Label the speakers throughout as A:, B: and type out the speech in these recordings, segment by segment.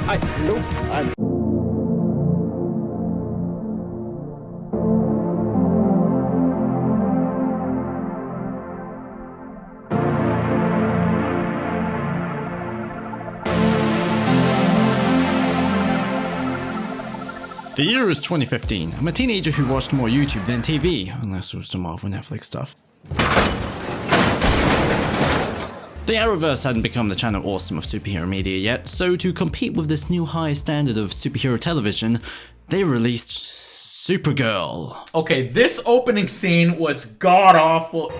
A: The year is 2015. I'm a teenager who watched more YouTube than TV, unless it was the Marvel Netflix stuff. The Arrowverse hadn't become the channel awesome of superhero media yet, so to compete with this new high standard of superhero television, they released Supergirl.
B: Okay, this opening scene was god-awful.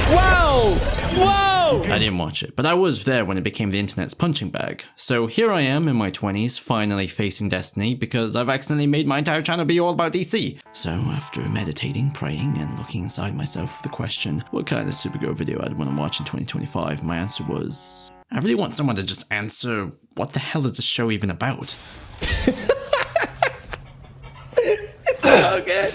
B: Whoa! Whoa!
A: I didn't watch it, but I was there when it became the internet's punching bag. So here I am in my 20s, finally facing destiny because I've accidentally made my entire channel be all about DC. So after meditating, praying, and looking inside myself with the question, what kind of Supergirl video I'd want to watch in 2025, my answer was, I really want someone to just answer, what the hell is this show even about?
C: So good.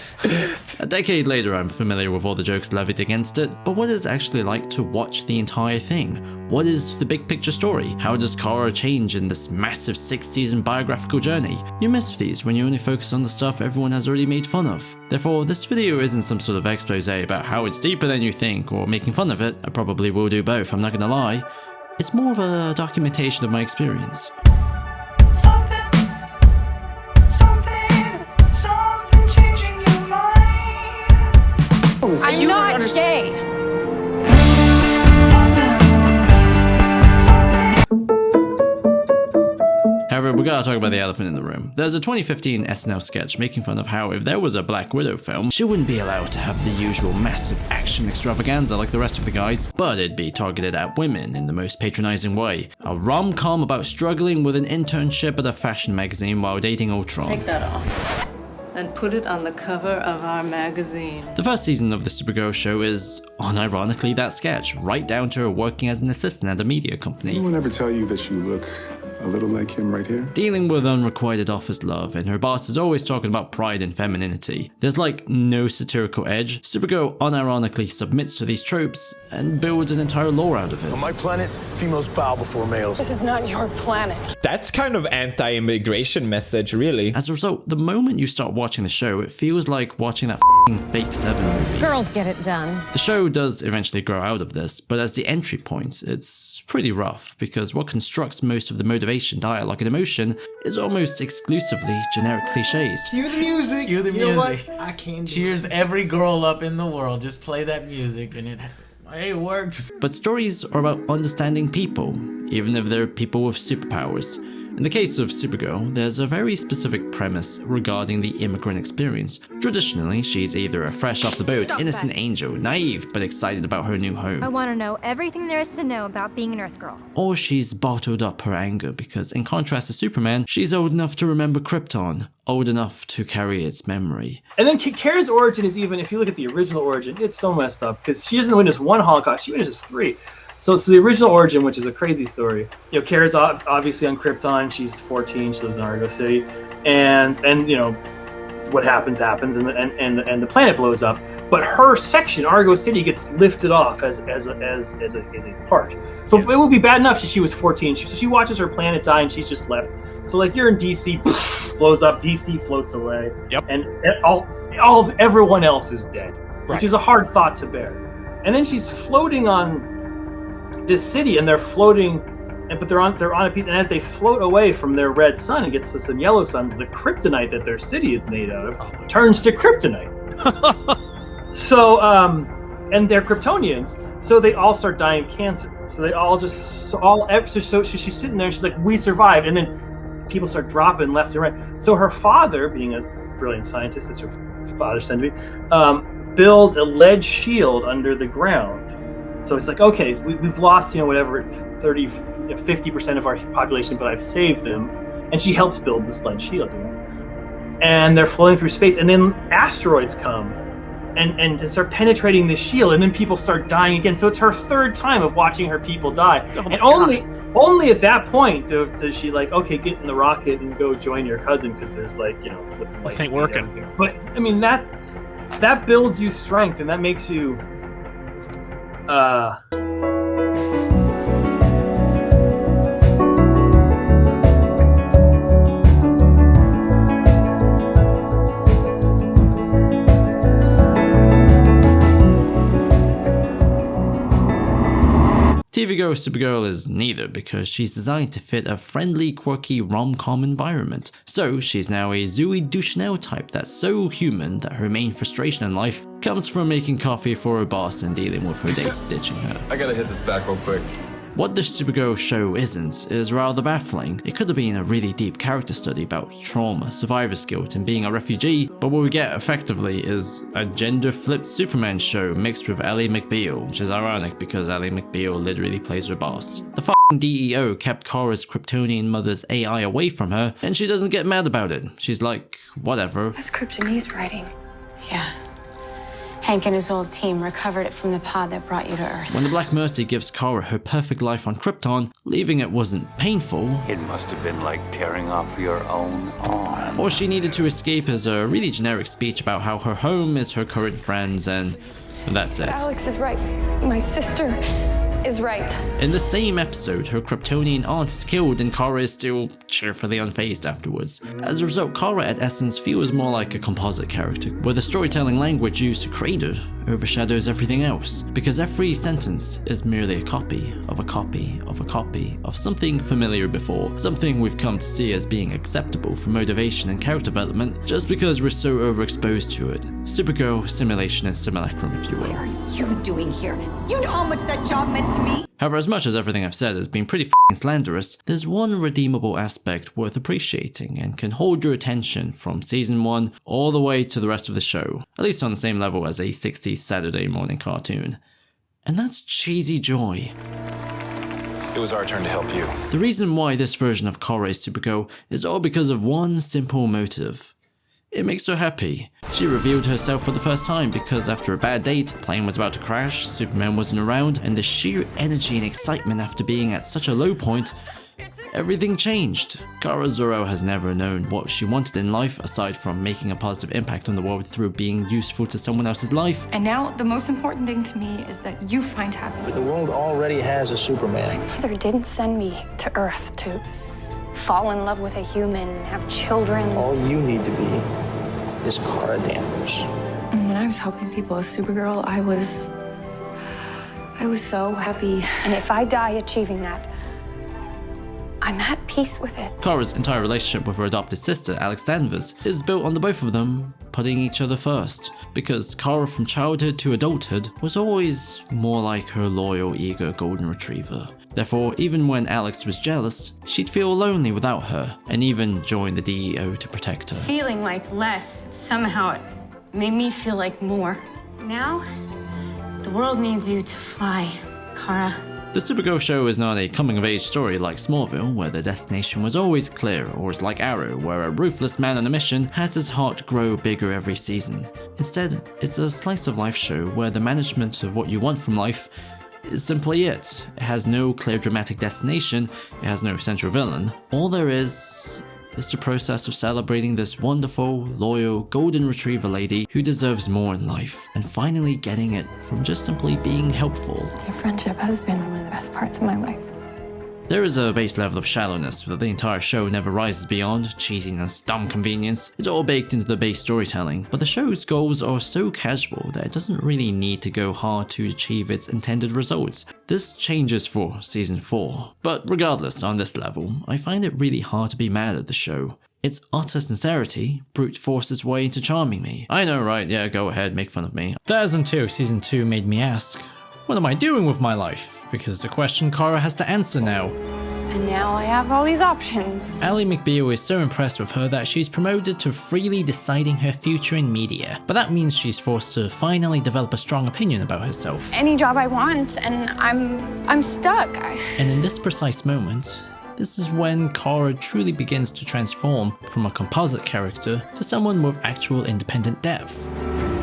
A: A decade later, I'm familiar with all the jokes levied against it, but what is it actually like to watch the entire thing? What is the big picture story? How does Kara change in this massive 6-season biographical journey? You miss these when you only focus on the stuff everyone has already made fun of. Therefore, this video isn't some sort of expose about how it's deeper than you think or making fun of it. I probably will do both, I'm not gonna lie. It's more of a documentation of my experience.
D: I'm not gay.
A: However, we gotta talk about the elephant in the room. There's a 2015 SNL sketch making fun of how if there was a Black Widow film, she wouldn't be allowed to have the usual massive action extravaganza like the rest of the guys, but it'd be targeted at women in the most patronizing way. A rom-com about struggling with an internship at a fashion magazine while dating Ultron.
E: Take that off and put it on the cover of our magazine.
A: The first season of the Supergirl show is, unironically, that sketch, right down to her working as an assistant at a media company.
F: Anyone ever tell you that you look a little like him right here?
A: Dealing with unrequited office love, and her boss is always talking about pride and femininity. There's like no satirical edge. Supergirl unironically submits to these tropes and builds an entire lore out of it.
G: On my planet, females bow before males.
D: This is not your planet.
C: That's kind of anti-immigration message, really.
A: As a result, the moment you start watching the show, it feels like watching that f***ing fake 7 movie.
D: Girls get it done.
A: The show does eventually grow out of this, but as the entry point, it's pretty rough, because what constructs most of the motivation, dialogue, and emotion is almost exclusively generic cliches.
B: Cue the music. Cue the music. I can't. Cheers every girl up in the world. Just play that music and it works.
A: But stories are about understanding people, even if they're people with superpowers. In the case of Supergirl, there's a very specific premise regarding the immigrant experience. Traditionally, she's either a fresh off the boat, innocent angel, naive but excited about her new home.
H: I want to know everything there is to know about being an Earth girl.
A: Or she's bottled up her anger because, in contrast to Superman, she's old enough to remember Krypton, old enough to carry its memory.
I: And then Kara's origin is even, if you look at the original origin, it's so messed up because she doesn't witness one Holocaust, she witnesses 3. So the original origin, which is a crazy story. You know, Kara's obviously on Krypton. She's 14. She lives in Argo City, and you know, what happens, and the planet blows up. But her section, Argo City, gets lifted off as a part. So it would be bad enough if she was 14. So she watches her planet die, and she's just left. So like you're in DC, blows up. DC floats away. Yep. And everyone else is dead, which is a hard thought to bear. And then she's floating on this city, and they're floating, but they're on a piece, and as they float away from their red sun and gets to some yellow suns, the kryptonite that their city is made out of turns to kryptonite. So and they're Kryptonians, so they all start dying of cancer. So they all so she's sitting there, she's like, we survived, and then people start dropping left and right. So her father, being a brilliant scientist, as her father's tend to be, builds a lead shield under the ground. So it's like, okay, we've lost, whatever, 30, 50% of our population, but I've saved them. And she helps build this lead shield. And they're floating through space, and then asteroids come and start penetrating the shield, and then people start dying again. So it's her 3rd time of watching her people die. Oh, and only at that point does she like, okay, get in the rocket and go join your cousin, because there's like,
J: this ain't working.
I: But I mean, that builds you strength, and that makes you
A: Supergirl is neither, because she's designed to fit a friendly, quirky rom-com environment. So she's now a Zooey Deschanel type that's so human that her main frustration in life comes from making coffee for her boss and dealing with her date ditching her.
F: I gotta hit this back real quick.
A: What the Supergirl show isn't is rather baffling. It could have been a really deep character study about trauma, survivor's guilt, and being a refugee, but what we get effectively is a gender-flipped Superman show mixed with Ally McBeal, which is ironic because Ally McBeal literally plays her boss. The f***ing DEO kept Kara's Kryptonian mother's AI away from her, and she doesn't get mad about it. She's like, whatever.
K: That's Kryptonese writing. Yeah. Hank and his old team recovered it from the pod that brought you to Earth.
A: When the Black Mercy gives Kara her perfect life on Krypton, leaving it wasn't painful.
G: It must have been like tearing off your own arm.
A: All she needed to escape is a really generic speech about how her home is her current friends, and that's it.
D: Alex is right. My sister is right.
A: In the same episode, her Kryptonian aunt is killed and Kara is still cheerfully unfazed afterwards. As a result, Kara at essence feels more like a composite character, where the storytelling language used to create her overshadows everything else, because every sentence is merely a copy of a copy of a copy of something familiar before, something we've come to see as being acceptable for motivation and character development just because we're so overexposed to it. Supergirl, simulation and simulacrum, if you will.
L: What are you doing here? You know how much that job meant to me?
A: However, as much as everything I've said has been pretty f***ing slanderous, there's one redeemable aspect worth appreciating and can hold your attention from season 1 all the way to the rest of the show, at least on the same level as a 60s Saturday morning cartoon. And that's cheesy joy.
F: It was our turn to help you.
A: The reason why this version of Kara is Supergirl is all because of one simple motive. It makes her happy. She revealed herself for the first time because after a bad date, a plane was about to crash, Superman wasn't around, and the sheer energy and excitement after being at such a low point, everything changed. Kara Zor-El has never known what she wanted in life aside from making a positive impact on the world through being useful to someone else's life.
K: And now, the most important thing to me is that you find happiness.
M: The world already has a Superman.
K: My mother didn't send me to Earth to fall in love with a human and have children.
M: All you need to be is Kara Danvers.
K: And when I was helping people as Supergirl, I was so happy. And if I die achieving that, I'm at peace with it.
A: Kara's entire relationship with her adopted sister, Alex Danvers, is built on the both of them putting each other first, because Kara from childhood to adulthood was always more like her loyal, eager golden retriever. Therefore, even when Alex was jealous, she'd feel lonely without her, and even join the DEO to protect her.
K: Feeling like less, somehow it made me feel like more. Now, the world needs you to fly, Kara.
A: The Supergirl show is not a coming-of-age story like Smallville, where the destination was always clear, or is like Arrow, where a ruthless man on a mission has his heart grow bigger every season. Instead, it's a slice-of-life show where the management of what you want from life is simply it. It has no clear dramatic destination, it has no central villain. All there is the process of celebrating this wonderful, loyal, golden retriever lady who deserves more in life, and finally getting it from just simply being helpful.
K: Your friendship has been one of the best parts of my life.
A: There is a base level of shallowness that the entire show never rises beyond, cheesiness, dumb convenience. It's all baked into the base storytelling, but the show's goals are so casual that it doesn't really need to go hard to achieve its intended results. This changes for season 4. But regardless, on this level, I find it really hard to be mad at the show. Its utter sincerity brute forced its way into charming me. I know, right? Yeah, go ahead, make fun of me. That is until season 2 made me ask, what am I doing with my life? Because it's a question Kara has to answer now.
K: And now I have all these options.
A: Ally McBeal is so impressed with her that she's promoted to freely deciding her future in media. But that means she's forced to finally develop a strong opinion about herself.
K: Any job I want, and I'm stuck.
A: And in this precise moment, this is when Kara truly begins to transform from a composite character to someone with actual independent depth.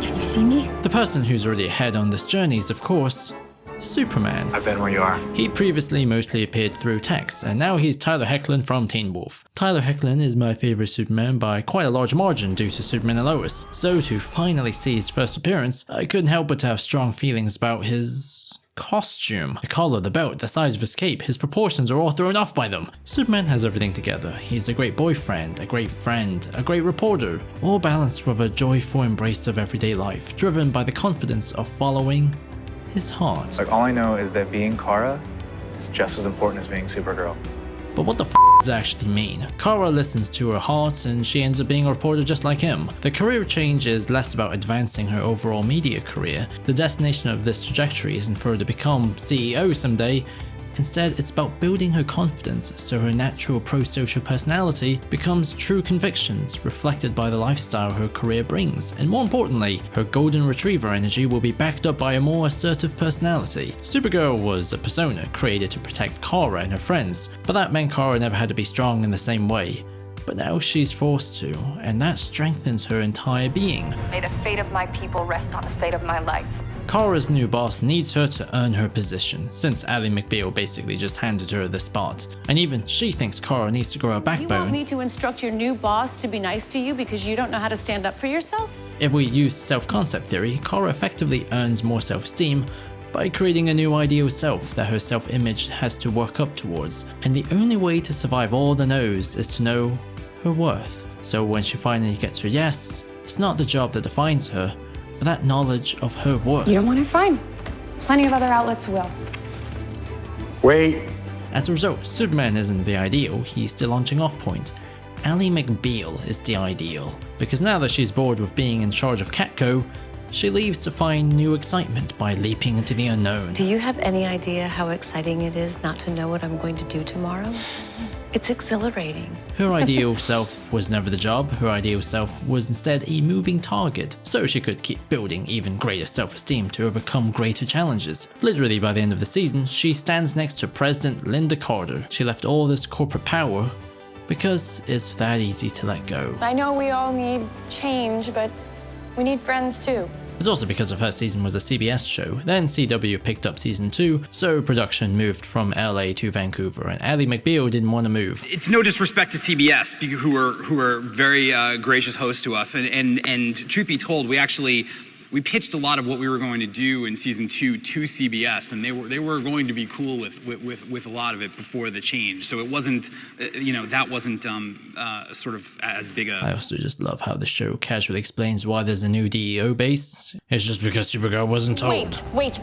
K: Can you see me?
A: The person who's already ahead on this journey is, of course, Superman.
F: I've been where you are.
A: He previously mostly appeared through text, and now he's Tyler Hoechlin from Teen Wolf. Tyler Hoechlin is my favorite Superman by quite a large margin due to Superman and Lois, so to finally see his first appearance, I couldn't help but to have strong feelings about his costume. The collar, the belt, the size of his cape, his proportions are all thrown off by them. Superman has everything together. He's a great boyfriend, a great friend, a great reporter, all balanced with a joyful embrace of everyday life, driven by the confidence of following his heart.
N: Like, all I know is that being Kara is just as important as being Supergirl.
A: But what the f does that actually mean? Kara listens to her heart and she ends up being a reporter just like him. The career change is less about advancing her overall media career. The destination of this trajectory isn't for her to become CEO someday. Instead, it's about building her confidence so her natural pro-social personality becomes true convictions reflected by the lifestyle her career brings. And more importantly, her golden retriever energy will be backed up by a more assertive personality. Supergirl was a persona created to protect Kara and her friends, but that meant Kara never had to be strong in the same way. But now she's forced to, and that strengthens her entire being.
D: May the fate of my people rest on the fate of my life.
A: Kara's new boss needs her to earn her position, since Ally McBeal basically just handed her the spot. And even she thinks Kara needs to grow a backbone.
K: You want me to instruct your new boss to be nice to you because you don't know how to stand up for yourself?
A: If we use self-concept theory, Kara effectively earns more self-esteem by creating a new ideal self that her self-image has to work up towards. And the only way to survive all the no's is to know her worth. So when she finally gets her yes, it's not the job that defines her, but that knowledge of her worth.
D: You don't want it? Fine. Plenty of other outlets will.
F: Wait.
A: As a result, Superman isn't the ideal, he's the launching off point. Ally McBeal is the ideal, because now that she's bored with being in charge of Catco, she leaves to find new excitement by leaping into the unknown.
K: Do you have any idea how exciting it is not to know what I'm going to do tomorrow? It's exhilarating.
A: Her ideal self was never the job, her ideal self was instead a moving target, so she could keep building even greater self-esteem to overcome greater challenges. Literally by the end of the season, she stands next to President Linda Carter. She left all this corporate power because it's that easy to let go.
D: I know we all need change, but we need friends too.
A: It's also because the first season was a CBS show, then CW picked up season 2, so production moved from LA to Vancouver, and Ally McBeal didn't want to move.
O: It's no disrespect to CBS, who are very gracious hosts to us, and truth be told, we pitched a lot of what we were going to do in season 2 to CBS, and they were going to be cool with a lot of it before the change. So it wasn't, that wasn't sort of as big a...
A: I also just love how the show casually explains why there's a new DEO base. It's just because Supergirl wasn't told.
D: Wait.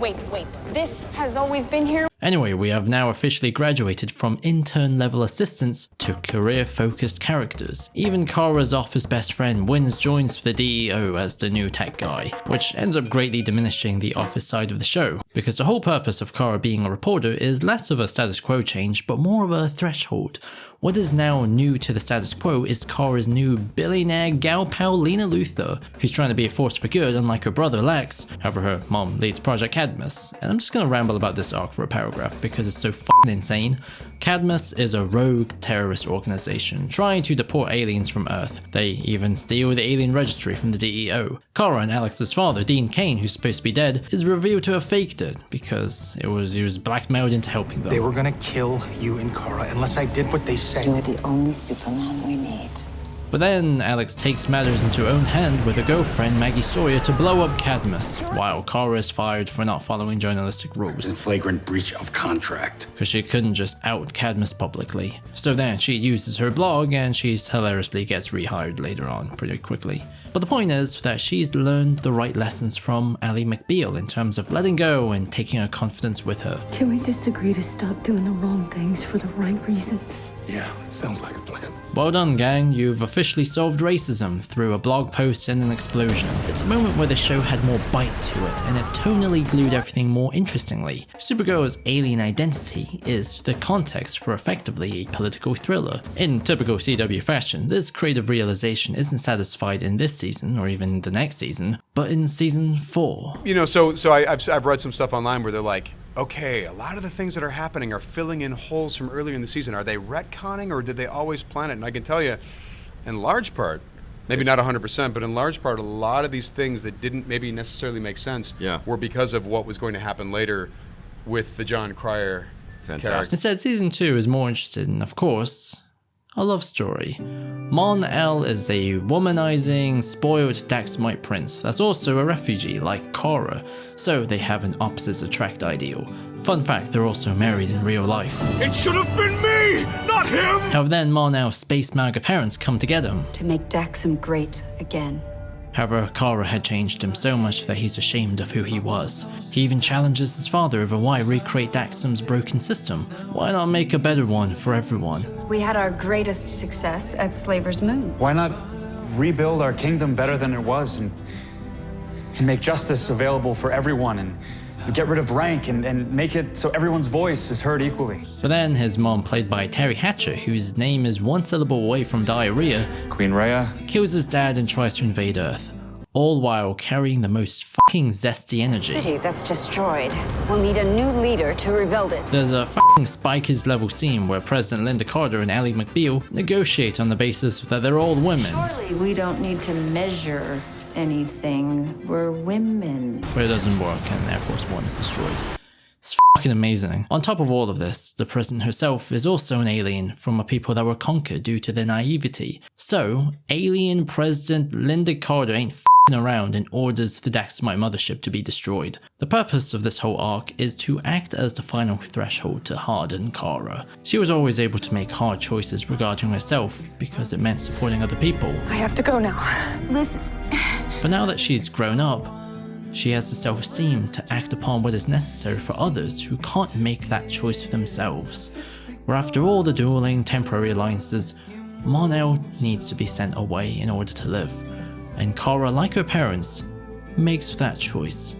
D: This has always been here?
A: Anyway, we have now officially graduated from intern-level assistants to career-focused characters. Even Kara's office best friend Wins joins the DEO as the new tech guy, which ends up greatly diminishing the office side of the show, because the whole purpose of Kara being a reporter is less of a status quo change, but more of a threshold. What is now new to the status quo is Kara's new billionaire gal pal Lena Luthor, who's trying to be a force for good unlike her brother Lex. However, her mom leads Project Cadmus, and I'm just gonna ramble about this arc for a paragraph because it's so f***ing insane. Cadmus is a rogue terrorist organization trying to deport aliens from Earth. They even steal the alien registry from the DEO. Kara and Alex's father, Dean Cain, who's supposed to be dead, is revealed to have faked it because he was blackmailed into helping them.
M: They were gonna kill you and Kara unless I did what they said.
K: You're the only Superman we need.
A: But then Alex takes matters into her own hand with her girlfriend Maggie Sawyer to blow up Cadmus, while Kara is fired for not following journalistic rules.
M: Flagrant breach of contract.
A: Because she couldn't just out Cadmus publicly. So then she uses her blog and she hilariously gets rehired later on pretty quickly. But the point is that she's learned the right lessons from Ally McBeal in terms of letting go and taking her confidence with her.
P: Can we just agree to stop doing the wrong things for the right reasons?
F: Yeah, it sounds like a plan.
A: Well done, gang. You've officially solved racism through a blog post and an explosion. It's a moment where the show had more bite to it, and it tonally glued everything more interestingly. Supergirl's alien identity is the context for effectively a political thriller. In typical CW fashion, this creative realization isn't satisfied in this season, or even the next season, but in season 4.
Q: You know, so I've read some stuff online where they're like, okay, a lot of the things that are happening are filling in holes from earlier in the season. Are they retconning or did they always plan it? And I can tell you, in large part, maybe not 100%, but in large part, a lot of these things that didn't maybe necessarily make sense were because of what was going to happen later with the John Cryer character.
A: Instead, season 2 is more interested in, of course, a love story. Mon-El is a womanizing, spoiled Daxamite prince that's also a refugee like Kara, so they have an opposites attract ideal. Fun fact, they're also married in real life.
R: It should have been me, not him!
A: However, then Mon-El's space MAGA parents come to get him.
S: To make Daxam great again.
A: However, Kara had changed him so much that he's ashamed of who he was. He even challenges his father over why recreate Daxam's broken system. Why not make a better one for everyone?
S: We had our greatest success at Slaver's Moon.
N: Why not rebuild our kingdom better than it was and make justice available for everyone and get rid of rank and make it so everyone's voice is heard equally?
A: But then his mom, played by Terry Hatcher, whose name is one syllable away from diarrhea,
N: Queen Rhea,
A: kills his dad and tries to invade Earth, all while carrying the most fucking zesty energy.
S: City that's destroyed. We'll need a new leader to rebuild it.
A: There's a fucking Spikers level scene where President Linda Carter and Ally McBeal negotiate on the basis that they're all women.
T: Surely we don't need to measure anything. We're women.
A: But it doesn't work and Air Force One is destroyed. It's fucking amazing. On top of all of this, the president herself is also an alien from a people that were conquered due to their naivety. So, alien President Linda Carter ain't fucking around and orders the Daxamite mothership to be destroyed. The purpose of this whole arc is to act as the final threshold to harden Kara. She was always able to make hard choices regarding herself because it meant supporting other people.
D: I have to go now.
T: Listen.
A: But now that she's grown up, she has the self-esteem to act upon what is necessary for others who can't make that choice for themselves. Where after all the dueling temporary alliances, Mon-El needs to be sent away in order to live. And Kara, like her parents, makes that choice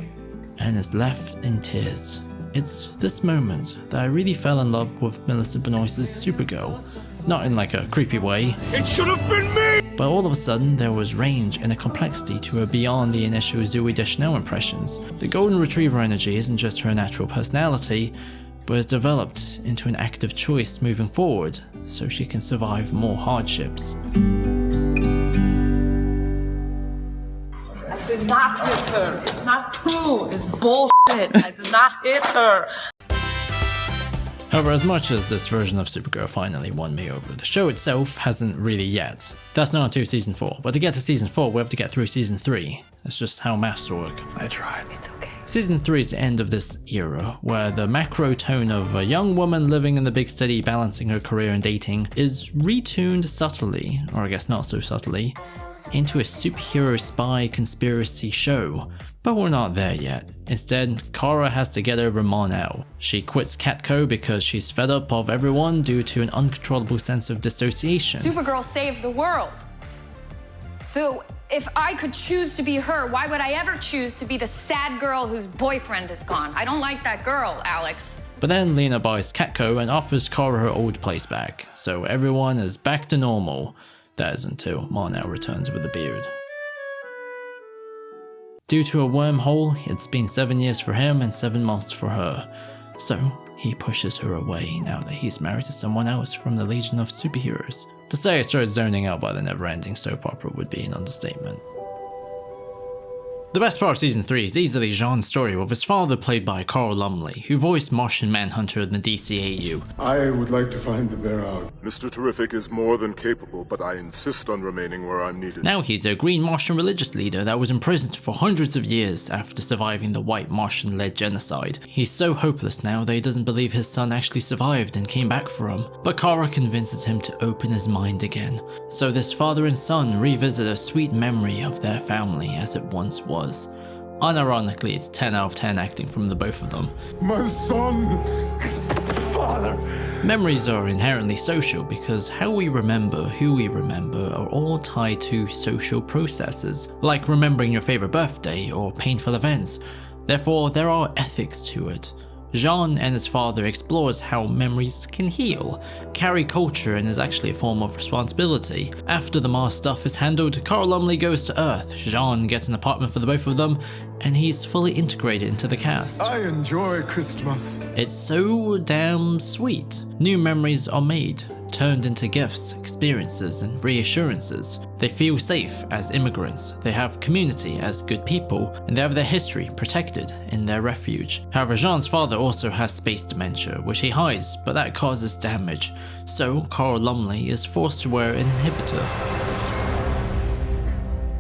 A: and is left in tears. It's this moment that I really fell in love with Melissa Benoist's Supergirl. Not in like a creepy way.
R: It should have been me!
A: But all of a sudden, there was range and a complexity to her beyond the initial Zooey Deschanel impressions. The Golden Retriever energy isn't just her natural personality, but is developed into an active choice moving forward, so she can survive more hardships.
U: I did not hit her. It's not true. It's bullshit. I did not hit her.
A: However, as much as this version of Supergirl finally won me over, the show itself hasn't really yet. That's not until season 4, but to get to season 4 we have to get through season 3. That's just how maths work.
N: I tried.
S: It's okay.
A: Season 3 is the end of this era, where the macro tone of a young woman living in the big city balancing her career and dating is retuned subtly, or I guess not so subtly, into a superhero spy conspiracy show. But we're not there yet. Instead, Kara has to get over Mon-El. She quits Catco because she's fed up of everyone due to an uncontrollable sense of dissociation.
K: Supergirl saved the world. So if I could choose to be her, why would I ever choose to be the sad girl whose boyfriend is gone? I don't like that girl, Alex.
A: But then Lena buys Catco and offers Kara her old place back, so everyone is back to normal. That is until Mon-El returns with a beard. Due to a wormhole, it's been 7 years for him and 7 months for her. So, he pushes her away now that he's married to someone else from the Legion of Superheroes. To say I started zoning out by the never-ending soap opera would be an understatement. The best part of season 3 is easily Jean's story with his father, played by Carl Lumbly, who voiced Martian Manhunter in the DCAU.
F: I would like to find the bear out.
V: Mr. Terrific is more than capable, but I insist on remaining where I'm needed.
A: Now he's a green Martian religious leader that was imprisoned for hundreds of years after surviving the white Martian-led genocide. He's so hopeless now that he doesn't believe his son actually survived and came back for him. But Kara convinces him to open his mind again. So this father and son revisit a sweet memory of their family as it once was. Unironically, it's 10 out of 10 acting from the both of them.
F: My son!
V: Father!
A: Memories are inherently social because how we remember who we remember are all tied to social processes, like remembering your favorite birthday or painful events. Therefore, there are ethics to it. Jean and his father explores how memories can heal, carry culture, and is actually a form of responsibility. After the Mars stuff is handled, Carl Lumbly goes to Earth, Jean gets an apartment for the both of them, and he's fully integrated into the cast.
F: I enjoy Christmas.
A: It's so damn sweet. New memories are made, turned into gifts, experiences, and reassurances. They feel safe as immigrants, they have community as good people, and they have their history protected in their refuge. However, Jean's father also has space dementia, which he hides, but that causes damage. So, Carl Lumbly is forced to wear an inhibitor.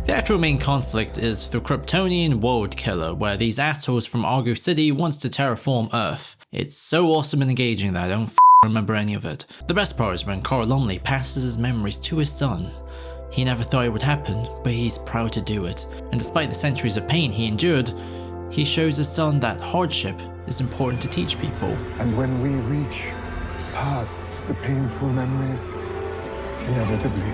A: The actual main conflict is the Kryptonian World Killer, where these assholes from Argo City wants to terraform Earth. It's so awesome and engaging that I don't remember any of it. The best part is when Carl Lumbly passes his memories to his son. He never thought it would happen, but he's proud to do it. And despite the centuries of pain he endured, he shows his son that hardship is important to teach people.
F: And when we reach past the painful memories, inevitably,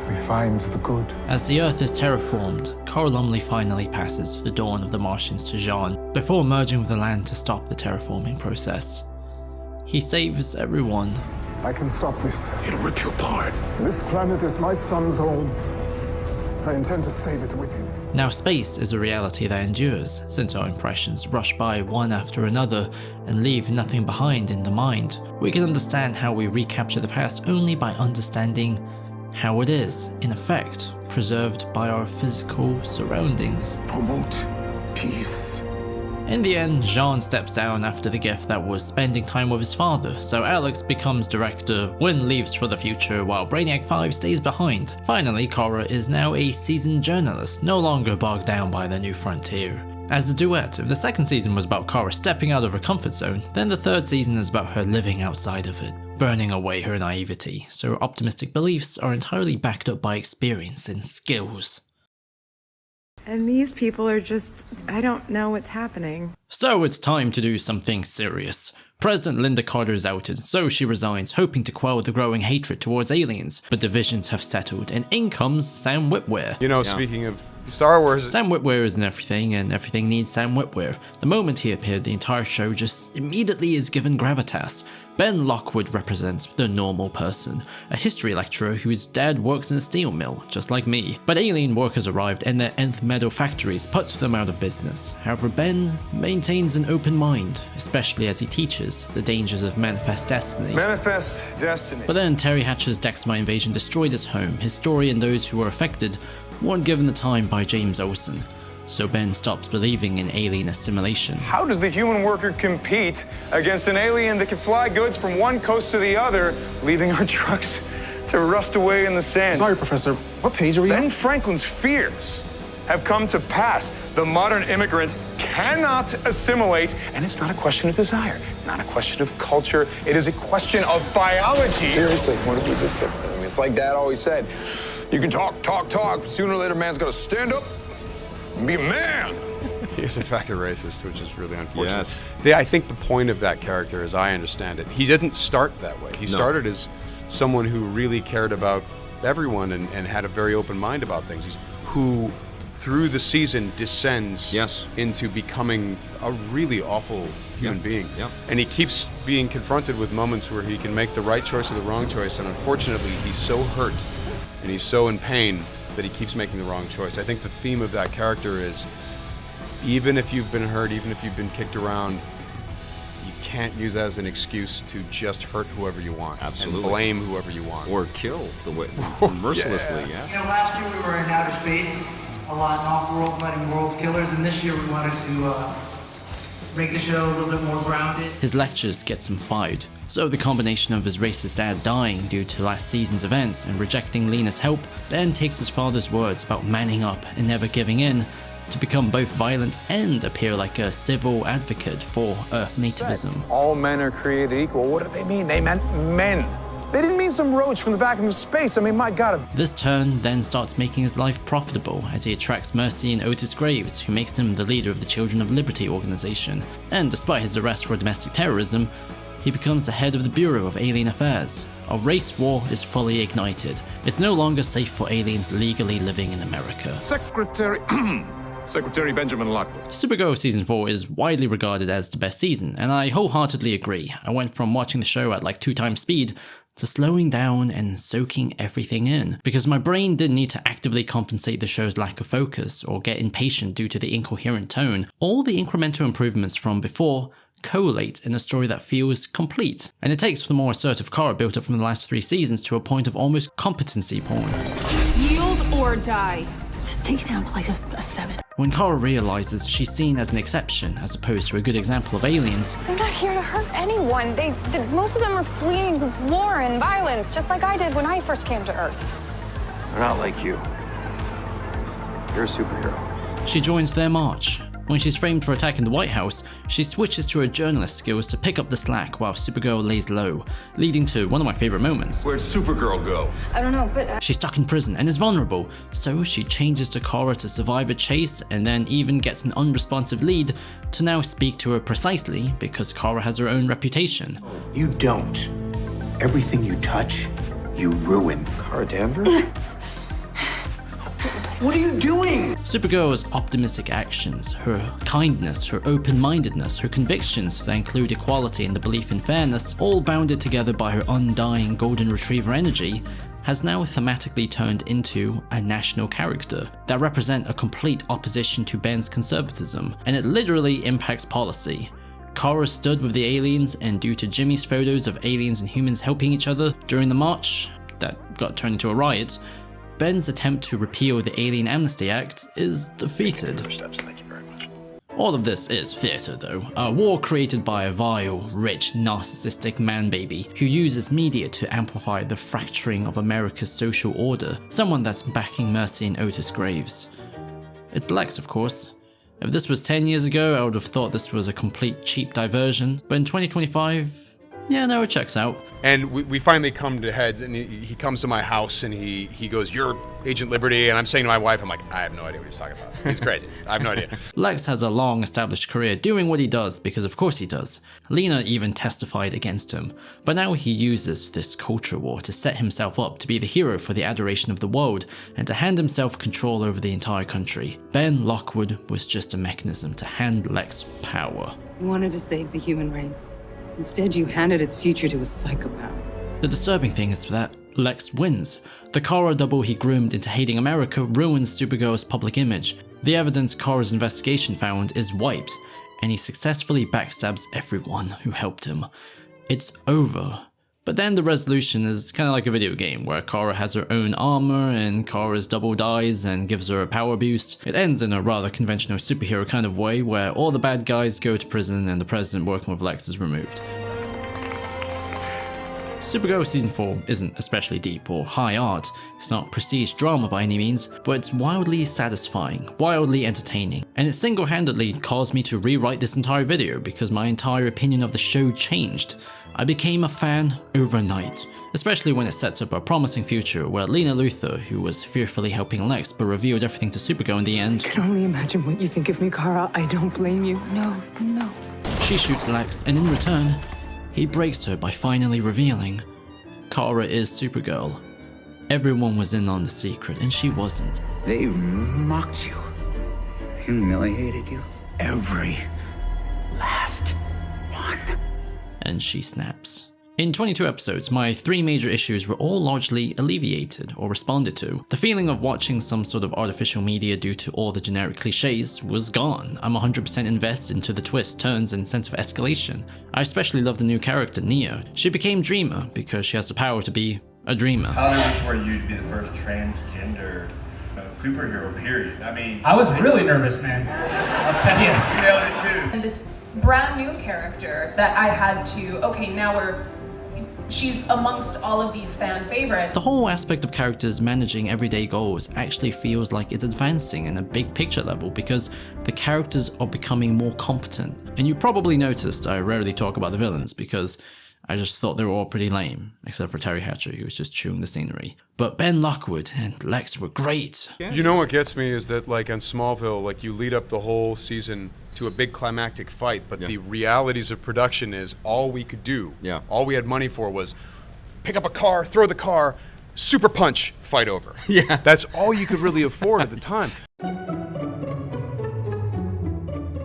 F: we find the good.
A: As the Earth is terraformed, Kara Lumbly finally passes the dawn of the Martians to Jean, before merging with the land to stop the terraforming process. He saves everyone.
F: I can stop this.
R: It'll rip you apart.
F: This planet is my son's home. I intend to save it with him.
A: Now space is a reality that endures, since our impressions rush by one after another and leave nothing behind in the mind. We can understand how we recapture the past only by understanding how it is, in effect, preserved by our physical surroundings.
R: Promote peace.
A: In the end, Jean steps down after the gift that was spending time with his father, so Alex becomes director, Wynn leaves for the future while Brainiac 5 stays behind. Finally, Kara is now a seasoned journalist, no longer bogged down by the new frontier. As a duet, if the second season was about Kara stepping out of her comfort zone, then the third season is about her living outside of it, burning away her naivety, so her optimistic beliefs are entirely backed up by experience and skills.
C: And these people are just, I don't know what's happening.
A: So it's time to do something serious. President Linda Carter is outed, so she resigns, hoping to quell the growing hatred towards aliens. But divisions have settled, and in comes Sam Witwer.
Q: You know, speaking of Star Wars...
A: Sam Witwer is in everything, and everything needs Sam Witwer. The moment he appeared, the entire show just immediately is given gravitas. Ben Lockwood represents the normal person, a history lecturer whose dad works in a steel mill, just like me. But alien workers arrived and their nth metal factories put them out of business. However, Ben maintains an open mind, especially as he teaches the dangers of manifest destiny.
R: Manifest destiny.
A: But then Terry Hatcher's Dexter invasion destroyed his home. His story and those who were affected weren't given the time by James Olsen. So Ben stops believing in alien assimilation.
E: How does the human worker compete against an alien that can fly goods from one coast to the other, leaving our trucks to rust away in the sand?
R: Sorry, Professor. What page are we on?
E: Ben Franklin's fears have come to pass. The modern immigrant cannot assimilate, and it's not a question of desire, not a question of culture. It is a question of biology.
R: Seriously, what if we did something? I mean, it's like Dad always said, you can talk, but sooner or later, man's got to stand up and be a man.
Q: He is in fact a racist, which is really unfortunate.
W: Yes.
Q: I think the point of that character, as I understand it, he didn't start that way. He started as someone who really cared about everyone and had a very open mind about things. Who, through the season, descends into becoming a really awful human being. And he keeps being confronted with moments where he can make the right choice or the wrong choice, and unfortunately, he's so hurt and he's so in pain that he keeps making the wrong choice. I think the theme of that character is, even if you've been hurt, even if you've been kicked around, you can't use that as an excuse to just hurt whoever you want.
W: Absolutely.
Q: And blame whoever you want.
W: Or kill the way mercilessly,
X: You know, last year we were in outer space, a lot off-world fighting world's killers, and this year we wanted to make the show a little bit more grounded.
A: His lectures get him fired, so the combination of his racist dad dying due to last season's events and rejecting Lena's help, Ben takes his father's words about manning up and never giving in to become both violent and appear like a civil advocate for Earth nativism.
R: All men are created equal. What did they mean? They meant men. They didn't mean some roach from the vacuum of space. I mean, my God.
A: This turn then starts making his life profitable as he attracts Mercy and Otis Graves, who makes him the leader of the Children of Liberty organization. And despite his arrest for domestic terrorism, he becomes the head of the Bureau of Alien Affairs. A race war is fully ignited. It's no longer safe for aliens legally living in America.
R: Secretary Benjamin Lockwood.
A: Supergirl Season 4 is widely regarded as the best season, and I wholeheartedly agree. I went from watching the show at like 2 times speed to slowing down and soaking everything in, because my brain didn't need to actively compensate the show's lack of focus or get impatient due to the incoherent tone. All the incremental improvements from before collate in a story that feels complete, and it takes the more assertive Kara built up from the last 3 seasons to a point of almost competency porn.
U: Yield or die.
P: Just take it down to like a 7.
A: When Kara realizes she's seen as an exception as opposed to a good example of aliens,
K: I'm not here to hurt anyone. Most of them are fleeing war and violence, just like I did when I first came to Earth.
G: They're not like you. You're a superhero.
A: she joins their march, When she's framed for attacking the White House, she switches to her journalist skills to pick up the slack while Supergirl lays low, leading to one of my favorite moments.
G: Where'd Supergirl go?
D: I don't know, but
A: She's stuck in prison and is vulnerable, so she changes to Kara to survive a chase and then even gets an unresponsive lead to now speak to her precisely because Kara has her own reputation.
M: You don't. Everything you touch, you ruin. Kara Danvers? What are you doing?
A: Supergirl's optimistic actions, her kindness, her open-mindedness, her convictions that include equality and the belief in fairness, all bounded together by her undying golden retriever energy, has now thematically turned into a national character that represent a complete opposition to Ben's conservatism, and it literally impacts policy. Kara stood with the aliens, and due to Jimmy's photos of aliens and humans helping each other during the march that got turned into a riot, Ben's attempt to repeal the Alien Amnesty Act is defeated. All of this is theatre though, a war created by a vile, rich, narcissistic man-baby who uses media to amplify the fracturing of America's social order, someone that's backing Mercy and Otis Graves. It's Lex, of course. If this was 10 years ago, I would have thought this was a complete cheap diversion, but in 2025, yeah, no, it checks out.
Q: And we finally come to heads, and he comes to my house, and he goes, "You're Agent Liberty," and I'm saying to my wife, I'm like, I have no idea what he's talking about. He's crazy. I have no idea.
A: Lex has a long established career doing what he does because of course he does. Lena even testified against him, but now he uses this culture war to set himself up to be the hero for the adoration of the world and to hand himself control over the entire country. Ben Lockwood was just a mechanism to hand Lex power.
B: You wanted to save the human race. Instead, you handed its future to a psychopath.
A: The disturbing thing is that Lex wins. The Kara double he groomed into hating America ruins Supergirl's public image. The evidence Kara's investigation found is wiped, and he successfully backstabs everyone who helped him. It's over. But then the resolution is kind of like a video game where Kara has her own armor and Kara's double dies and gives her a power boost. It ends in a rather conventional superhero kind of way where all the bad guys go to prison and the president working with Lex is removed. Supergirl Season 4 isn't especially deep or high art, it's not prestige drama by any means, but it's wildly satisfying, wildly entertaining, and it single-handedly caused me to rewrite this entire video because my entire opinion of the show changed. I became a fan overnight, especially when it sets up a promising future where Lena Luthor, who was fearfully helping Lex but revealed everything to Supergirl in the end.
B: I can only imagine what you think of me, Kara. I don't blame you. No.
A: She shoots Lex, and in return, he breaks her by finally revealing Kara is Supergirl. Everyone was in on the secret, and she wasn't.
M: They mocked you, humiliated you, every last one.
A: And she snaps. In 22 episodes, my 3 major issues were all largely alleviated or responded to. The feeling of watching some sort of artificial media due to all the generic cliches was gone. I'm 100% invested into the twists, turns, and sense of escalation. I especially love the new character, Nia. She became Dreamer because she has the power to be a dreamer.
H: How did it for you to be the first transgender superhero, period? I mean...
I: I was really nervous, man. I'll tell you.
H: You nailed it too.
J: And this brand new character that I had to, okay, now she's amongst all of these fan favorites.
A: The whole aspect of characters managing everyday goals actually feels like it's advancing in a big picture level because the characters are becoming more competent. And you probably noticed I rarely talk about the villains because I just thought they were all pretty lame, except for Terry Hatcher, who was just chewing the scenery. But Ben Lockwood and Lex were great.
Q: You know what gets me is that, like, on Smallville, like, you lead up the whole season to a big climactic fight, but the realities of production is all we could do, all we had money for was pick up a car, throw the car, super punch, fight over.
W: Yeah.
Q: That's all you could really afford at the time.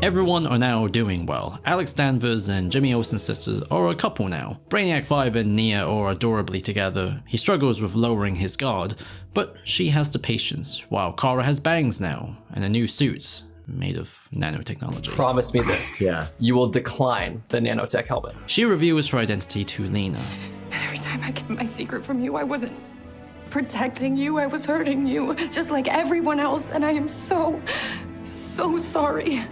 A: Everyone are now doing well. Alex Danvers and Jimmy Olsen's sisters are a couple now. Brainiac 5 and Nia are adorably together. He struggles with lowering his guard, but she has the patience, while Kara has bangs now, and a new suit made of nanotechnology.
Y: Promise me this.
W: Yeah.
Y: You will decline the nanotech helmet.
A: She reveals her identity to Lena.
P: And every time I kept my secret from you, I wasn't protecting you, I was hurting you, just like everyone else, and I am so sorry.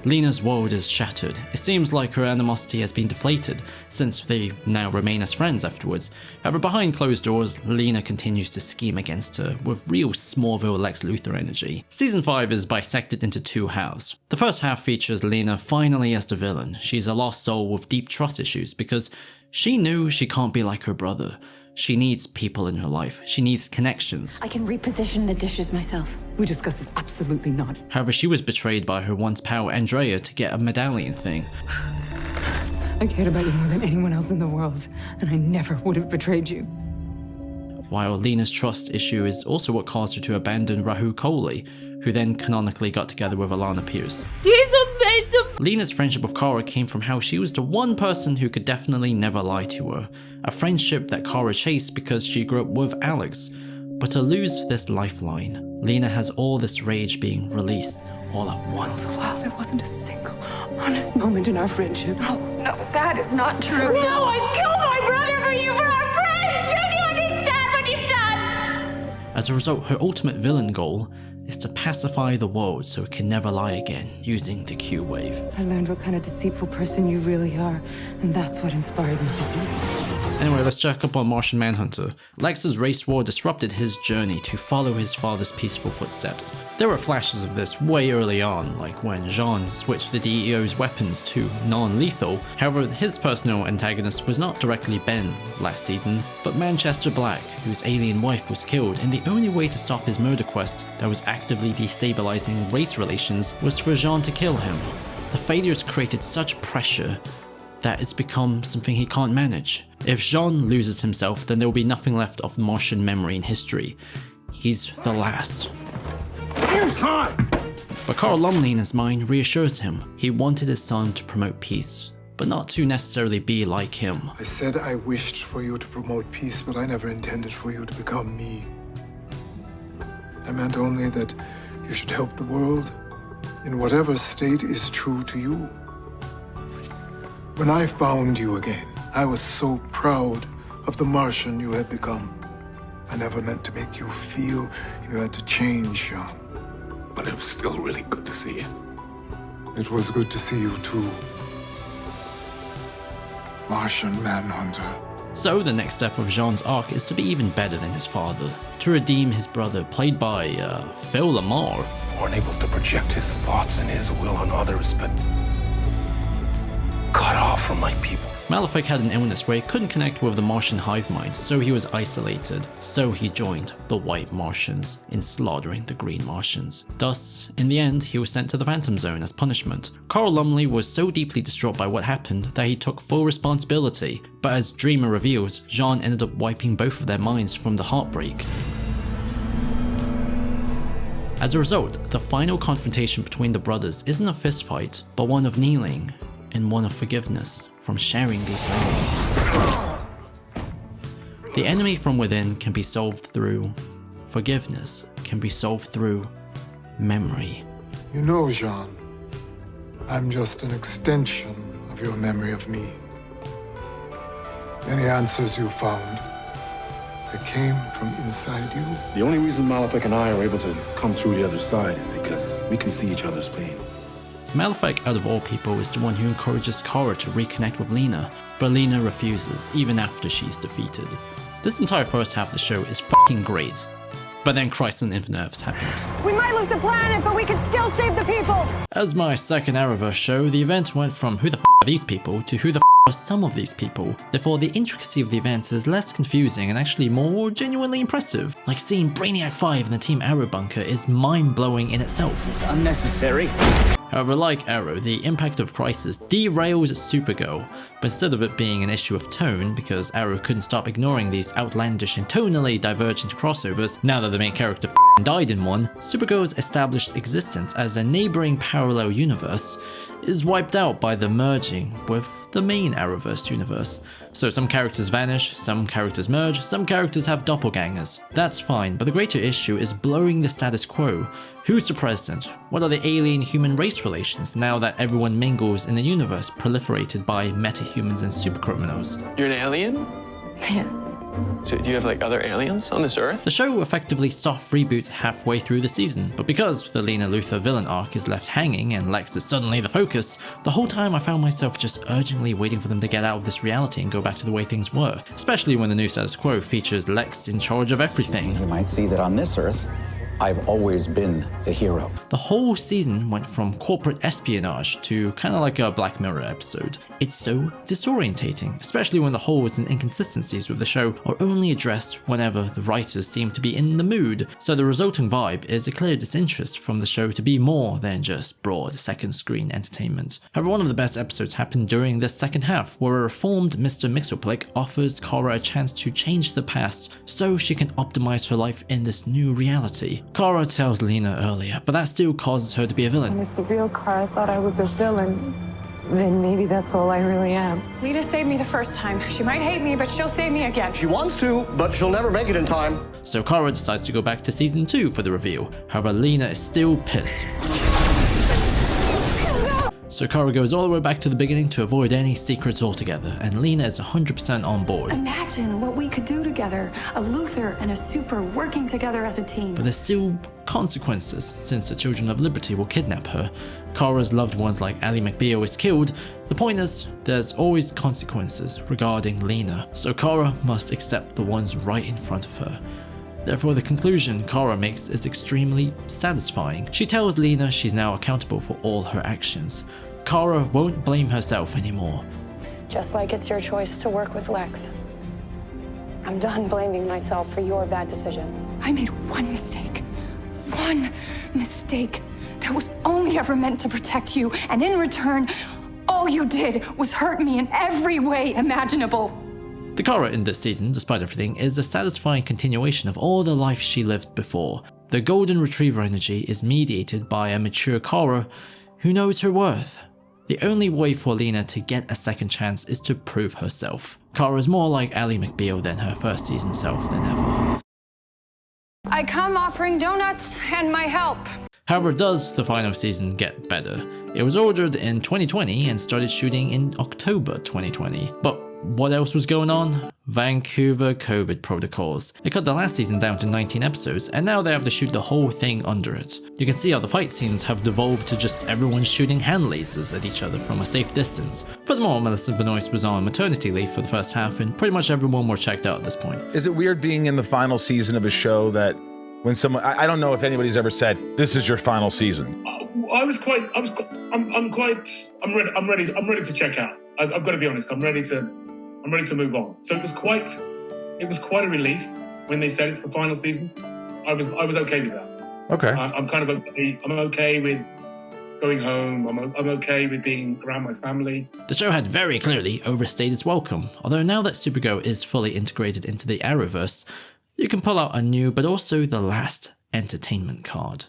A: Lena's world is shattered. It seems like her animosity has been deflated, since they now remain as friends afterwards. However, behind closed doors, Lena continues to scheme against her with real Smallville Lex Luthor energy. Season 5 is bisected into two halves. The first half features Lena finally as the villain. She's a lost soul with deep trust issues because she knew she can't be like her brother. She needs people in her life. She needs connections.
L: I can reposition the dishes myself.
B: We discussed this. Absolutely not.
A: However, she was betrayed by her once pal Andrea to get a medallion thing.
B: I cared about you more than anyone else in the world, and I never would have betrayed you.
A: While Lena's trust issue is also what caused her to abandon Rahu Coley, who then canonically got together with Alana Pierce. Lena's friendship with Kara came from how she was the one person who could definitely never lie to her. A friendship that Kara chased because she grew up with Alex. But to lose this lifeline, Lena has all this rage being released all at once.
B: Wow, there wasn't a single honest moment in our friendship.
L: No, that is not true.
K: No, I killed my brother for you, for our friends! Don't you understand what you've done?
A: As a result, her ultimate villain goal is to pacify the world so it can never lie again using the Q-Wave.
B: I learned what kind of deceitful person you really are, and that's what inspired me to do it.
A: Anyway, let's check up on Martian Manhunter. Lex's race war disrupted his journey to follow his father's peaceful footsteps. There were flashes of this way early on, like when Jean switched the DEO's weapons to non-lethal. However, his personal antagonist was not directly Ben last season, but Manchester Black, whose alien wife was killed, and the only way to stop his murder quest that was actively destabilizing race relations was for Jean to kill him. The failures created such pressure that it's become something he can't manage. If Jean loses himself, then there will be nothing left of Martian memory in history. He's the last. But Carl Lumbly in his mind reassures him. He wanted his son to promote peace, but not to necessarily be like him.
F: I said I wished for you to promote peace, but I never intended for you to become me. I meant only that you should help the world in whatever state is true to you. When I found you again, I was so proud of the Martian you had become. I never meant to make you feel you had to change, Sean.
M: But it was still really good to see you.
F: It was good to see you too, Martian Manhunter.
A: So the next step of Jean's arc is to be even better than his father, to redeem his brother, played by Phil Lamar.
M: Weren't able to project his thoughts and his will on others, but cut off from my people.
A: Malefic had an illness where he couldn't connect with the Martian hive mind, so he was isolated. So he joined the White Martians in slaughtering the Green Martians. Thus, in the end, he was sent to the Phantom Zone as punishment. Carl Lumbly was so deeply distraught by what happened that he took full responsibility, but as Dreamer reveals, Jean ended up wiping both of their minds from the heartbreak. As a result, the final confrontation between the brothers isn't a fistfight, but one of kneeling and one of forgiveness from sharing these memories. The enemy from within can be solved through forgiveness, can be solved through memory.
F: You know, Jean, I'm just an extension of your memory of me. Any answers you found, they came from inside you.
M: The only reason Malefic and I are able to come through the other side is because we can see each other's pain.
A: Malefic, out of all people, is the one who encourages Kara to reconnect with Lena, but Lena refuses, even after she's defeated. This entire first half of the show is f***ing great, but then Crisis on Infinite Earths happened.
K: We might lose the planet, but we can still save the people!
A: As my second Arrowverse show, the event went from who the f*** are these people to who the f*** are some of these people. Therefore, the intricacy of the events is less confusing and actually more genuinely impressive. Like seeing Brainiac 5 in the Team Arrow bunker is mind-blowing in itself.
N: It's unnecessary.
A: However, like Arrow, the impact of Crisis derails Supergirl, but instead of it being an issue of tone, because Arrow couldn't stop ignoring these outlandish and tonally divergent crossovers now that the main character died in one, Supergirl's established existence as a neighbouring parallel universe is wiped out by the merging with the main Arrowverse universe. So some characters vanish, some characters merge, some characters have doppelgangers. That's fine, but the greater issue is blurring the status quo. Who's the president? What are the alien-human race relations now that everyone mingles in a universe proliferated by metahumans and supercriminals?
O: You're an alien?
L: Yeah,
N: So do you have like other aliens on this Earth?
A: The show effectively soft reboots halfway through the season, but because the Lena Luthor villain arc is left hanging and Lex is suddenly the focus, the whole time I found myself just urgently waiting for them to get out of this reality and go back to the way things were, especially when the new status quo features Lex in charge of everything.
O: You might see that on this Earth, I've always been the hero.
A: The whole season went from corporate espionage to kind of like a Black Mirror episode. It's so disorientating, especially when the holes and inconsistencies with the show are only addressed whenever the writers seem to be in the mood, so the resulting vibe is a clear disinterest from the show to be more than just broad second screen entertainment. However, one of the best episodes happened during this second half, where a reformed Mr. Mxyzptlk offers Kara a chance to change the past so she can optimize her life in this new reality. Kara tells Lena earlier, but that still causes her to be a villain.
B: If the real Kara thought I was a villain, then maybe that's all I really am.
P: Lena saved me the first time. She might hate me, but she'll save me again.
S: She wants to, but she'll never make it in time.
A: So Kara decides to go back to season 2 for the reveal. However, Lena is still pissed. So Kara goes all the way back to the beginning to avoid any secrets altogether, and Lena is 100% on board.
P: Imagine what we could do together. A Luthor and a Super working together as a team.
A: But there's still consequences, since the Children of Liberty will kidnap her. Kara's loved ones like Ally McBeal is killed. The point is, there's always consequences regarding Lena, so Kara must accept the ones right in front of her. Therefore, the conclusion Kara makes is extremely satisfying. She tells Lena she's now accountable for all her actions. Kara won't blame herself anymore.
D: Just like it's your choice to work with Lex. I'm done blaming myself for your bad decisions.
P: I made one mistake. One mistake that was only ever meant to protect you, and in return, all you did was hurt me in every way imaginable.
A: The Kara in this season, despite everything, is a satisfying continuation of all the life she lived before. The golden retriever energy is mediated by a mature Kara who knows her worth. The only way for Lena to get a second chance is to prove herself. Kara is more like Ally McBeal than her first season self than ever.
K: I come offering donuts and my help.
A: However, does the final season get better? It was ordered in 2020 and started shooting in October 2020. But what else was going on? Vancouver COVID protocols. They cut the last season down to 19 episodes, and now they have to shoot the whole thing under it. You can see how the fight scenes have devolved to just everyone shooting hand lasers at each other from a safe distance. Furthermore, Melissa Benoist was on maternity leave for the first half, and pretty much everyone were checked out at this point.
T: Is it weird being in the final season of a show that when someone, I don't know if anybody's ever said, this is your final season?
I: I'm ready to check out. I've got to be honest. I'm ready to move on. So it was quite a relief when they said it's the final season. I was okay with that.
T: Okay.
I: I'm kind of okay. I'm okay with going home. I'm okay with being around my family.
A: The show had very clearly overstayed its welcome. Although now that Supergirl is fully integrated into the Arrowverse, you can pull out a new but also the last entertainment card.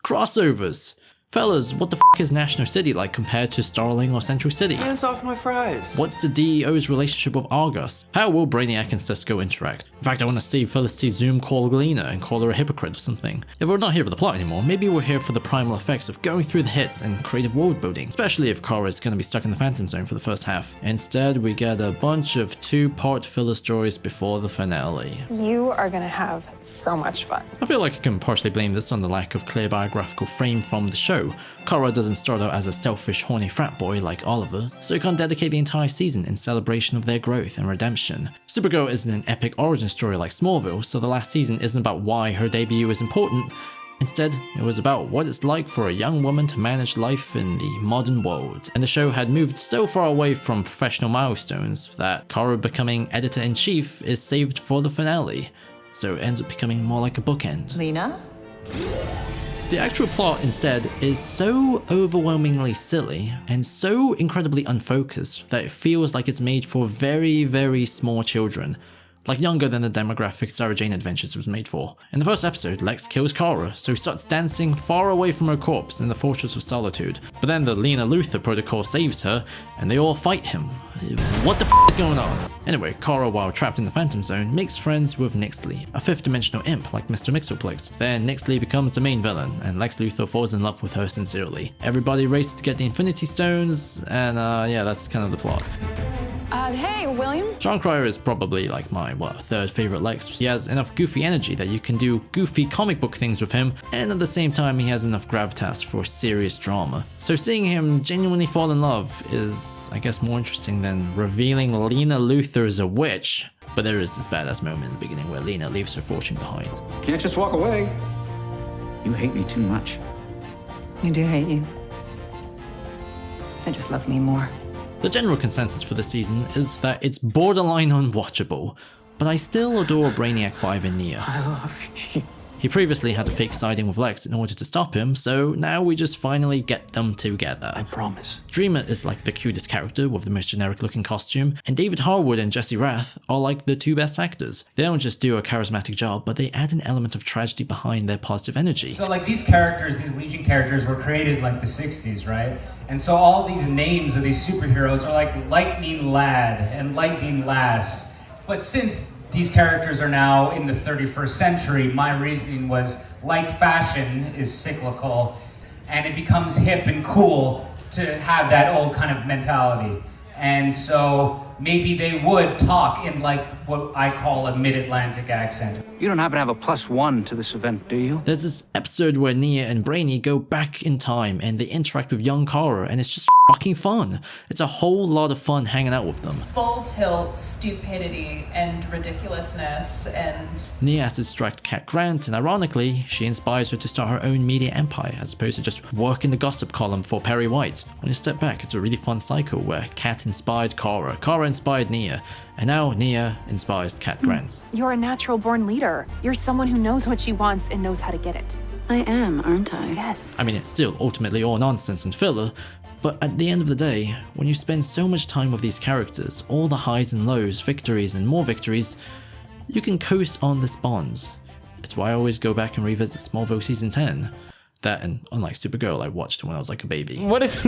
A: Crossovers. Fellas, what the f is National City like compared to Starling or Central City?
N: Hands off my fries.
A: What's the DEO's relationship with Argus? How will Brainiac and Cisco interact? In fact, I want to see Felicity Zoom call Lena and call her a hypocrite or something. If we're not here for the plot anymore, maybe we're here for the primal effects of going through the hits and creative world building, especially if Kara is going to be stuck in the Phantom Zone for the first half. Instead, we get a bunch of two-part filler stories before the finale.
D: You are gonna have so much fun.
A: I feel like I can partially blame this on the lack of clear biographical frame from the show. Kara doesn't start out as a selfish, horny frat boy like Oliver, so you can't dedicate the entire season in celebration of their growth and redemption. Supergirl isn't an epic origin story like Smallville, so the last season isn't about why her debut is important. Instead, it was about what it's like for a young woman to manage life in the modern world. And the show had moved so far away from professional milestones that Kara becoming editor-in-chief is saved for the finale, so it ends up becoming more like a bookend.
V: Lena?
A: The actual plot, instead, is so overwhelmingly silly and so incredibly unfocused that it feels like it's made for very, very small children, like younger than the demographic Sarah Jane Adventures was made for. In the first episode, Lex kills Kara, so he starts dancing far away from her corpse in the Fortress of Solitude. But then the Lena Luthor protocol saves her, and they all fight him. What the f is going on? Anyway, Kara, while trapped in the Phantom Zone, makes friends with Nyxly, a fifth-dimensional imp like Mr. Mxyzptlk. Then Nyxly becomes the main villain, and Lex Luthor falls in love with her sincerely. Everybody races to get the Infinity Stones, and yeah, that's kind of the plot.
K: Hey,
L: William?
A: John Cryer is probably like my, third favorite Lex. He has enough goofy energy that you can do goofy comic book things with him, and at the same time he has enough gravitas for serious drama. So seeing him genuinely fall in love is, I guess, more interesting than revealing Lena Luthor is a witch. But there is this badass moment in the beginning where Lena leaves her fortune behind.
O: Can't just walk away. You hate me too much.
B: I do hate you. I just love me more.
A: The general consensus for the season is that it's borderline unwatchable, but I still adore Brainiac 5 and Nia.
B: I love you.
A: He previously had to fake siding with Lex in order to stop him, so now we just finally get them together.
O: I promise.
A: Dreamer is like the cutest character with the most generic looking costume, and David Harwood and Jesse Rath are like the two best actors. They don't just do a charismatic job, but they add an element of tragedy behind their positive energy.
C: So like these characters, these Legion characters were created in like the 60s, right? And so all these names of these superheroes are like Lightning Lad and Lightning Lass. But since these characters are now in the 31st century, my reasoning was, like fashion is cyclical, and it becomes hip and cool to have that old kind of mentality. And so maybe they would talk in like what I call a mid-Atlantic accent.
O: You don't happen to have a +1 to this event, do you?
A: There's this episode where Nia and Brainy go back in time and they interact with young Kara, and it's just fucking fun. It's a whole lot of fun hanging out with them.
J: Full tilt stupidity and ridiculousness, and
A: Nia has to distract Cat Grant, and ironically, she inspires her to start her own media empire as opposed to just working the gossip column for Perry White. When you step back, it's a really fun cycle where Cat inspired Kara, Kara inspired Nia, and now Nia inspires Cat Grant.
E: You're a natural born leader. You're someone who knows what she wants and knows how to get it.
L: I am, aren't I?
E: Yes.
A: I mean, it's still ultimately all nonsense and filler, but at the end of the day, when you spend so much time with these characters, all the highs and lows, victories and more victories, you can coast on this bond. It's why I always go back and revisit Smallville Season 10. That, and unlike Supergirl, I watched when I was like a baby.
R: What is...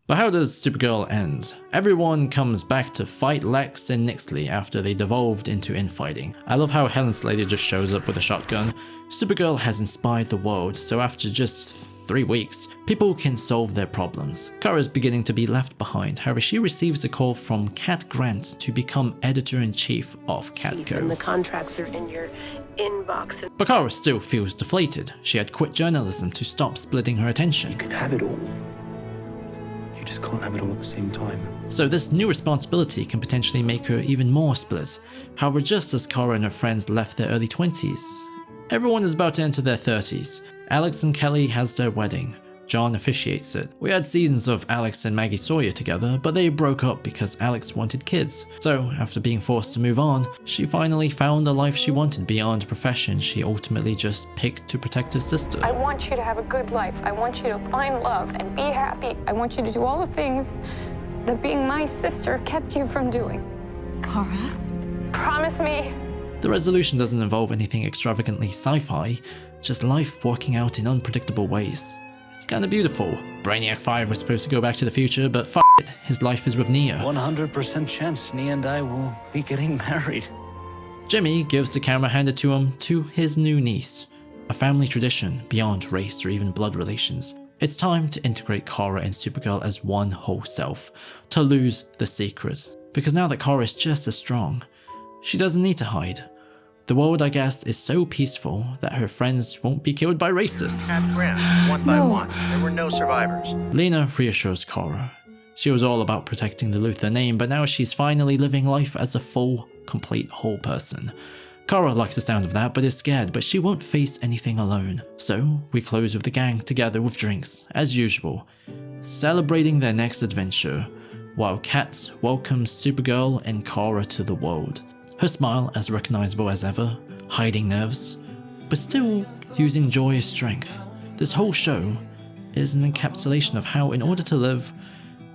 A: But how does Supergirl end? Everyone comes back to fight Lex and Nixley after they devolved into infighting. I love how Helen Slater just shows up with a shotgun. Supergirl has inspired the world, so after just 3 weeks, people can solve their problems. Kara's beginning to be left behind, however she receives a call from Cat Grant to become editor-in-chief of Catco.
V: And the contracts are in your inbox.
A: But Kara still feels deflated. She had quit journalism to stop splitting her attention.
O: You can have it all. You just can't have it all at the same time.
A: So this new responsibility can potentially make her even more split. However, just as Kara and her friends left their early 20s, everyone is about to enter their 30s. Alex and Kelly has their wedding. John officiates it. We had seasons of Alex and Maggie Sawyer together, but they broke up because Alex wanted kids. So, after being forced to move on, she finally found the life she wanted beyond profession she ultimately just picked to protect her sister.
D: I want you to have a good life. I want you to find love and be happy. I want you to do all the things that being my sister kept you from doing.
L: Kara?
D: Promise me.
A: The resolution doesn't involve anything extravagantly sci-fi, just life working out in unpredictable ways. It's kinda beautiful. Brainiac 5 was supposed to go back to the future, but f it, his life is with Nia.
O: 100% chance Nia and I will be getting married.
A: Jimmy gives the camera handed to him to his new niece, a family tradition beyond race or even blood relations. It's time to integrate Kara and Supergirl as one whole self, to lose the secrets. Because now that Kara is just as strong, she doesn't need to hide. The world, I guess, is so peaceful that her friends won't be killed by racists.
X: Cat Grant, one by one. There were no survivors.
A: Lena reassures Kara. She was all about protecting the Luthor name, but now she's finally living life as a full, complete, whole person. Kara likes the sound of that, but is scared, but she won't face anything alone. So, we close with the gang together with drinks, as usual, celebrating their next adventure, while Kat welcomes Supergirl and Kara to the world. Her smile as recognizable as ever, hiding nerves, but still using joy as strength. This whole show is an encapsulation of how, in order to live,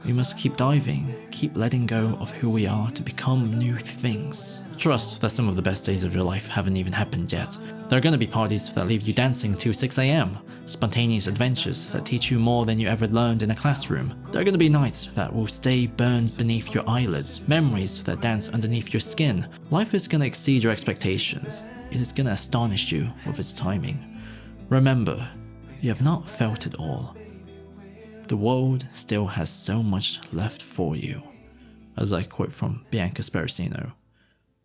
A: we must keep diving, keep letting go of who we are to become new things. Trust that some of the best days of your life haven't even happened yet. There are going to be parties that leave you dancing till 6 AM, spontaneous adventures that teach you more than you ever learned in a classroom. There are going to be nights that will stay burned beneath your eyelids, memories that dance underneath your skin. Life is going to exceed your expectations. It is going to astonish you with its timing. Remember, you have not felt it all. The world still has so much left for you. as I quote from Bianca Sparacino.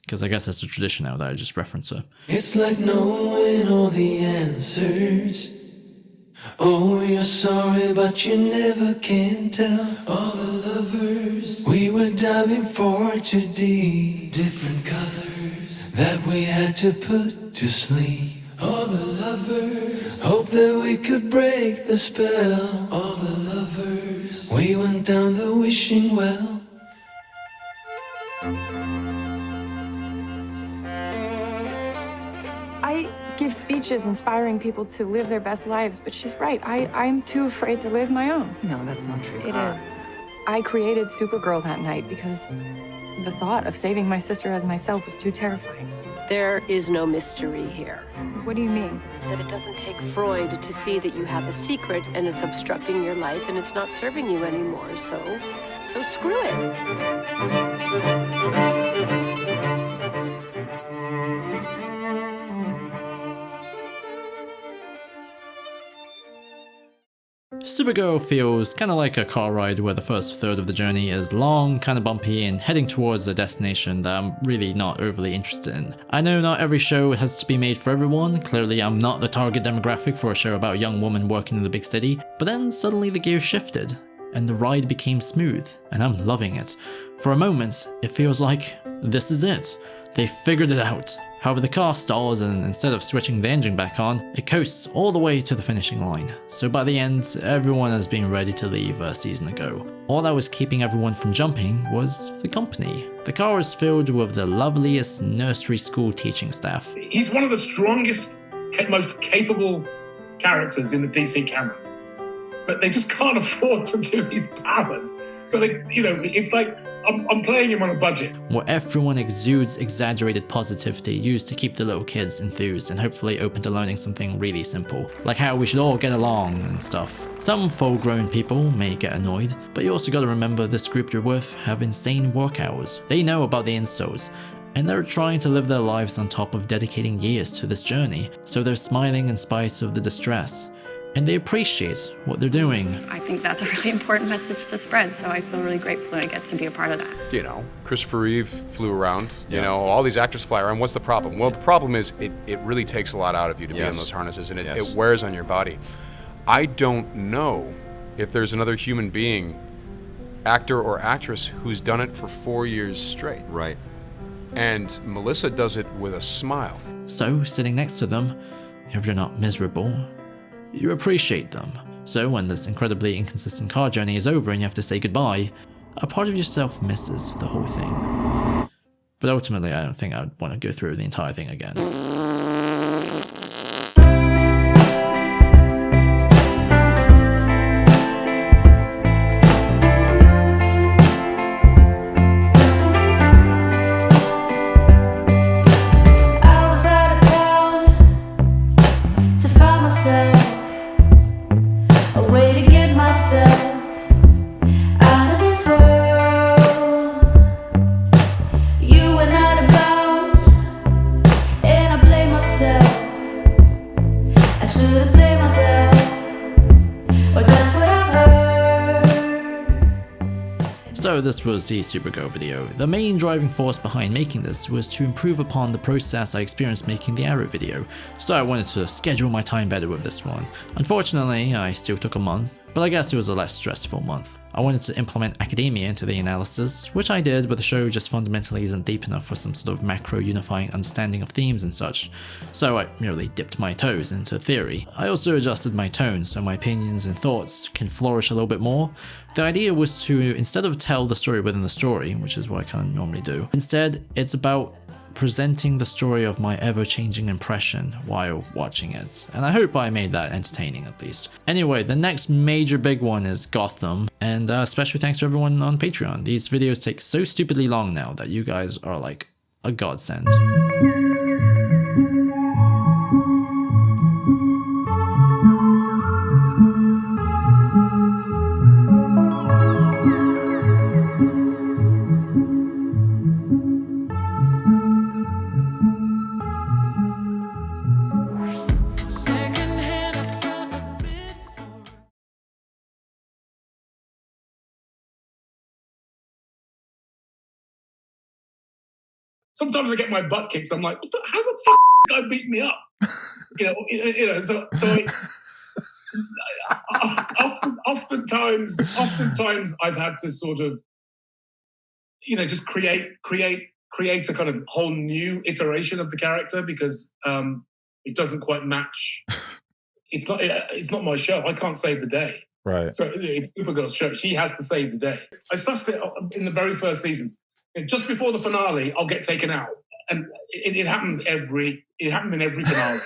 A: Because I guess that's a tradition now that I just reference her.
G: It's like knowing all the answers. Oh, you're sorry, but you never can tell. All the lovers we were diving for too deep. Different colors that we had to put to sleep. All the lovers hope that we could break the spell. All the lovers we went down the wishing well.
P: I give speeches inspiring people to live their best lives, but she's right. I'm too afraid to live my own.
B: No, that's not true.
P: It is. I created Supergirl that night because the thought of saving my sister as myself was too terrifying.
V: There is no mystery here.
P: What do you mean?
V: That it doesn't take Freud to see that you have a secret and it's obstructing your life and it's not serving you anymore. So screw it.
A: Supergirl feels kinda like a car ride where the first third of the journey is long, kinda bumpy, and heading towards a destination that I'm really not overly interested in. I know not every show has to be made for everyone, clearly I'm not the target demographic for a show about a young woman working in the big city, but then suddenly the gear shifted, and the ride became smooth, and I'm loving it. For a moment, it feels like this is it. They figured it out. However, the car stalls, and instead of switching the engine back on, it coasts all the way to the finishing line. So by the end, everyone has been ready to leave a season ago. All that was keeping everyone from jumping was the company. The car is filled with the loveliest nursery school teaching staff.
I: He's one of the strongest, most capable characters in the DC canon. But they just can't afford to do his powers. So it's like, I'm playing him on a budget.
A: Where everyone exudes exaggerated positivity used to keep the little kids enthused and hopefully open to learning something really simple, like how we should all get along and stuff. Some full-grown people may get annoyed, but you also gotta remember this group you're with have insane work hours. They know about the insoles, and they're trying to live their lives on top of dedicating years to this journey, so they're smiling in spite of the distress. And they appreciate what they're doing.
L: I think that's a really important message to spread, so I feel really grateful that I get to be a part of that.
H: You know, Christopher Reeve flew around, you know, all these actors fly around. What's the problem? Well, the problem is it really takes a lot out of you to be in those harnesses, and it wears on your body. I don't know if there's another human being, actor or actress, who's done it for 4 years straight.
W: Right.
H: And Melissa does it with a smile.
A: So, sitting next to them, if you're not miserable, you appreciate them. So when this incredibly inconsistent car journey is over and you have to say goodbye, a part of yourself misses the whole thing. But ultimately, I don't think I'd want to go through the entire thing again. So this was the Supergirl video. The main driving force behind making this was to improve upon the process I experienced making the Arrow video, so I wanted to schedule my time better with this one. Unfortunately, I still took a month, but I guess it was a less stressful month. I wanted to implement academia into the analysis, which I did, but the show just fundamentally isn't deep enough for some sort of macro unifying understanding of themes and such, so I merely dipped my toes into theory. I also adjusted my tone so my opinions and thoughts can flourish a little bit more. The idea was to, instead of tell the story within the story, which is what I kind of normally do, instead it's about presenting the story of my ever-changing impression while watching it, and I hope I made that entertaining at least. Anyway, the next major big one is Gotham, and special thanks to everyone on Patreon. These videos take so stupidly long now that you guys are like a godsend.
I: sometimes I get my butt kicked. I'm like, how the fuck this guy beat me up? So oftentimes I've had to sort of, just create a kind of whole new iteration of the character because it doesn't quite match. It's not my show. I can't save the day.
T: Right.
I: So it's Supergirl's show. She has to save the day. I sussed it in the very first season. Just before the finale, I'll get taken out. And it happens it happened in every finale.